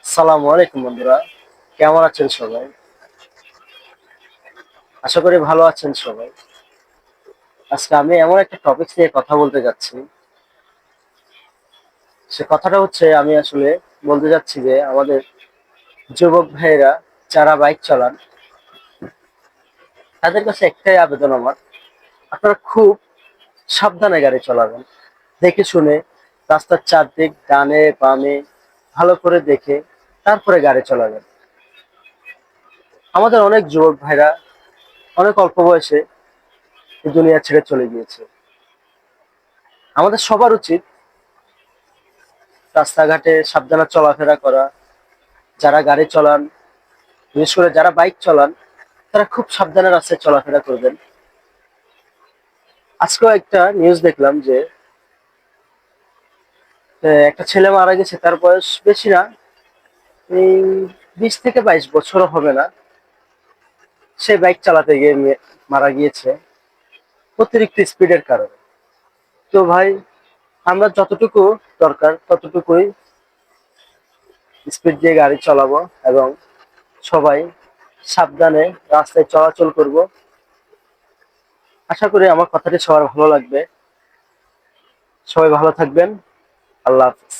আসসালামু আলাইকুম বন্ধুরা, কেমন আছেন সবাই? আশা করি ভালো আছেন সবাই। আজকে আমি এমন একটা টপিক নিয়ে কথা বলতে যাচ্ছি। সে কথাটা হচ্ছে আমি আসলে বলতে যাচ্ছি যে আমাদের যুবক ভাইয়েরা যারা বাইক চালান তাদের কাছে একটাই আবেদন আমার, আপনারা খুব সাবধানে গাড়ি চালাবেন। দেখে শুনে রাস্তার চারদিক ডানে বামে ভালো করে দেখে তারপরে গাড়ি চালাবেন। আমাদের অনেক যুবক ভাইরা অনেক অল্প বয়সে এই দুনিয়া ছেড়ে চলে গিয়েছে। আমাদের সবার উচিত রাস্তাঘাটে সাবধানে চলাফেরা করা। যারা গাড়ি চালান, বিশেষ করে যারা বাইক চালান, তারা খুব সাবধানে রাস্তায় চলাফেরা করবেন। আজকেও একটা নিউজ দেখলাম যে একটা ছেলে মারা গেছে, তার বয়স বেশি না, এই 20 থেকে 22 বছরও হবে না। সে বাইক চালাতে গিয়ে মারা গিয়েছে অতিরিক্ত স্পিডের কারণে। তো ভাই, আমরা যতটুকু দরকার ততটুকুই স্পিড দিয়ে গাড়ি চালাবো এবং সবাই সাবধানে রাস্তায় চলাচল করব। আশা করি আমার কথাটি সবার ভালো লাগবে। সবাই ভালো থাকবেন। আল্লাহ হাফেজ।